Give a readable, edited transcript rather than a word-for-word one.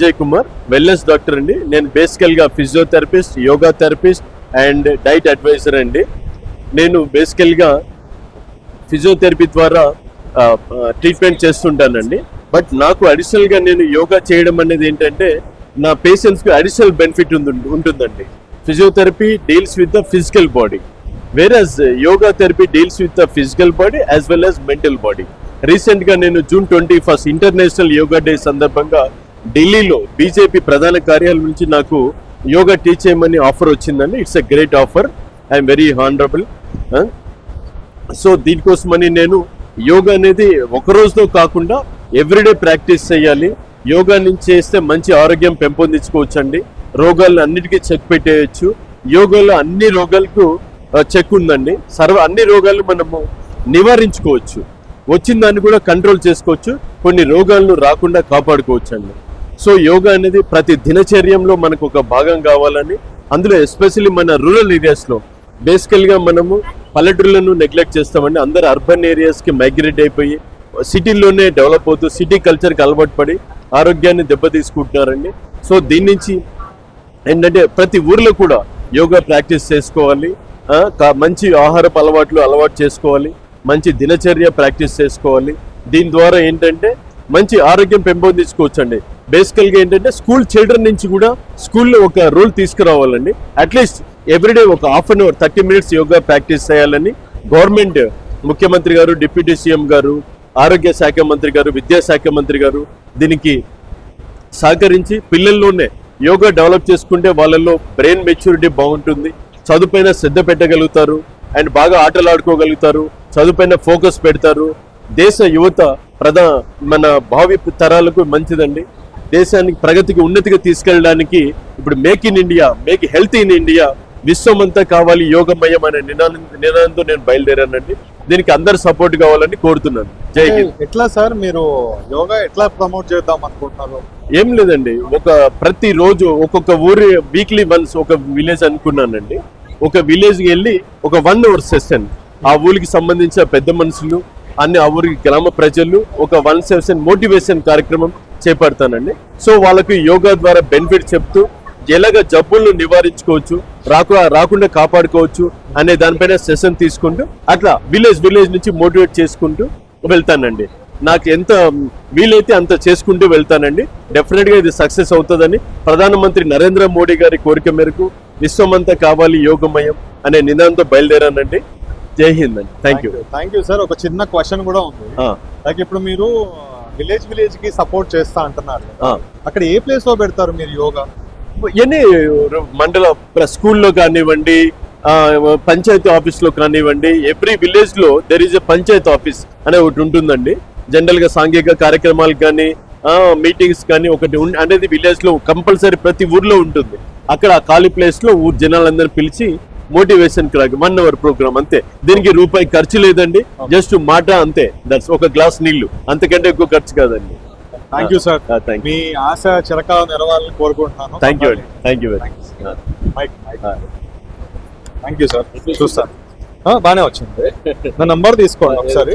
Vijay Kumar wellness doctor అండి. నేను బేసికల్గా physiotherapist, yoga therapist and diet advisor అండి. నేను బేసికల్గా ఫిజియోథెరపీ ద్వారా ట్రీట్మెంట్ చేస్తుంటానండి. బట్ నాకు అడిషనల్గా నేను యోగా చేయడం అనేది ఏంటంటే నా పేషెంట్స్కి అడిషనల్ బెనిఫిట్ ఉంటుందండి. Physiotherapy deals with the physical body, whereas yoga therapy deals with the physical body as well as mental body. రీసెంట్గా నేను June 21 ఇంటర్నేషనల్ యోగా డే సందర్భంగా ఢిల్లీలో బీజేపీ ప్రధాన కార్యాలయం నుంచి నాకు యోగా టీచ్ చేయమని ఆఫర్ వచ్చిందండి. It's a great offer, I'm very honourable. So దీనికోసమని నేను యోగా అనేది ఒక రోజుతో కాకుండా ఎవ్రీడే ప్రాక్టీస్ చేయాలి. యోగా నుంచి చేస్తే మంచి ఆరోగ్యం పెంపొందించుకోవచ్చండి. రోగాలు అన్నిటికీ చెక్ పెట్టేయచ్చు. యోగాలో అన్ని రోగాలకు చెక్ ఉందండి. అన్ని రోగాలు మనము నివారించుకోవచ్చు, వచ్చిన దాన్ని కూడా కంట్రోల్ చేసుకోవచ్చు, కొన్ని రోగాలను రాకుండా కాపాడుకోవచ్చు అండి. సో యోగా అనేది ప్రతి దినచర్యంలో మనకు ఒక భాగం కావాలని, అందులో ఎస్పెషల్లీ మన రూరల్ ఏరియాస్లో బేసికల్గా మనము పల్లెటూళ్ళను నెగ్లెక్ట్ చేస్తామండి. అందరు అర్బన్ ఏరియాస్కి మైగ్రేట్ అయిపోయి సిటీల్లోనే డెవలప్ అవుతూ సిటీ కల్చర్కి అలవాటు పడి ఆరోగ్యాన్ని దెబ్బతీసుకుంటున్నారండి. సో దీని నుంచి ఏంటంటే ప్రతి ఊర్లో కూడా యోగా ప్రాక్టీస్ చేసుకోవాలి, మంచి ఆహారపు అలవాటు చేసుకోవాలి, మంచి దినచర్య ప్రాక్టీస్ చేసుకోవాలి. దీని ద్వారా ఏంటంటే మంచి ఆరోగ్యం పెంపొందించుకోవచ్చండి. బేసికల్గా ఏంటంటే స్కూల్ చిల్డ్రన్ నుంచి కూడా స్కూల్లో ఒక రూల్ తీసుకురావాలండి. అట్లీస్ట్ ఎవ్రీడే ఒక half an hour 30 minutes yoga practice చేయాలని గవర్నమెంట్, ముఖ్యమంత్రి గారు, డిప్యూటీ సీఎం గారు, ఆరోగ్య శాఖ మంత్రి గారు, విద్యాశాఖ మంత్రి గారు దీనికి సహకరించి పిల్లల్లోనే యోగా డెవలప్ చేసుకుంటే వాళ్ళల్లో బ్రెయిన్ మెచ్యూరిటీ బాగుంటుంది, చదువుపైన శ్రద్ధ పెట్టగలుగుతారు అండ్ బాగా ఆటలు ఆడుకోగలుగుతారు, చదువుపైన ఫోకస్ పెడతారు. దేశ యువత మన భావి తరాలకు మంచిదండి. దేశానికి ప్రగతికి ఉన్నతిగా తీసుకెళ్ళడానికి ఇప్పుడు make in India, make health in India, విశ్వమంతా కావాలి యోగమయం అనే నినాదంతో నేను బయలుదేరానండి. దీనికి అందరు సపోర్ట్ కావాలని కోరుతున్నాను. జై హింద్. ఎట్లా సార్ మీరు యోగా ఎట్లా ప్రమోట్ చేద్దాం అనుకుంటున్నారు? ఏం లేదండి, ప్రతి రోజు ఒక్కొక్క ఊరి వీక్లీ వన్స్ ఒక విలేజ్ అనుకున్నానండి. ఒక విలేజ్కి వెళ్ళి ఒక 1 hour సెషన్ ఆ ఊరికి సంబంధించిన పెద్ద మనుషులు ఆ ఊరికి గ్రామ ప్రజలు ఒక 1 session మోటివేషన్ కార్యక్రమం చేపడతానండి. సో వాళ్ళకి యోగా ద్వారా బెనిఫిట్ చెప్తూ ఎలాగ జబ్బులను నివారించుకోవచ్చు, రాకుండా కాపాడుకోవచ్చు అనే దానిపైన సెషన్ తీసుకుంటూ అట్లా విలేజ్ నుంచి మోటివేట్ చేసుకుంటూ వెళ్తానండి. నాకు ఎంత వీలైతే అంత చేసుకుంటూ వెళ్తానండి. డెఫినెట్గా ఇది సక్సెస్ అవుతుందని ప్రధానమంత్రి నరేంద్ర మోడీ గారి కోరిక మేరకు విశ్వమంతా కావాలి యోగమయం అనే నినాదంతో బయలుదేరానండి. జై హింద్ అండి. Thank you sir. ఒక చిన్న క్వశ్చన్ కూడా ఉంది. లైక్ ఇప్పుడు మీరు విలేజ్ కి సపోర్ట్ చేస్తా అంటున్నారు, అక్కడ ఏ ప్లేస్ లో పెడతారు మీరు యోగా? ఎన్ని మండల స్కూల్లో కానివ్వండి, పంచాయతీ ఆఫీస్లో కానివ్వండి, ఎవ్రీ విలేజ్ లో there is a Panchayat office అనే ఒకటి ఉంటుందండి. జనరల్ గా సాంఘిక కార్యక్రమాలు కానీ మీటింగ్స్ కానీ ఒకటి అనేది విలేజ్ లో కంపల్సరీ ప్రతి ఊర్లో ఉంటుంది. అక్కడ ఆ ఖాళీ ప్లేస్ లో ఊరు జనాలందరూ పిలిచి మోటివేషన్ 1 hour ప్రోగ్రామ్ అంతే. దీనికి రూపాయి ఖర్చు లేదండి, జస్ట్ మాట అంతే. దట్స్ ఒక గ్లాస్ నీళ్లు, అంతకంటే ఎక్కువ ఖర్చు కాదండి. Thank you sir. మీ ఆశ చిరకాలం నెరవేరాలని కోరుకుంటున్నాను. థ్యాంక్ యూ అండి. Thank you very much. Thank you sir. చూస్తాను, బాగానే వచ్చింది. నా నంబర్ తీసుకోండి ఒకసారి.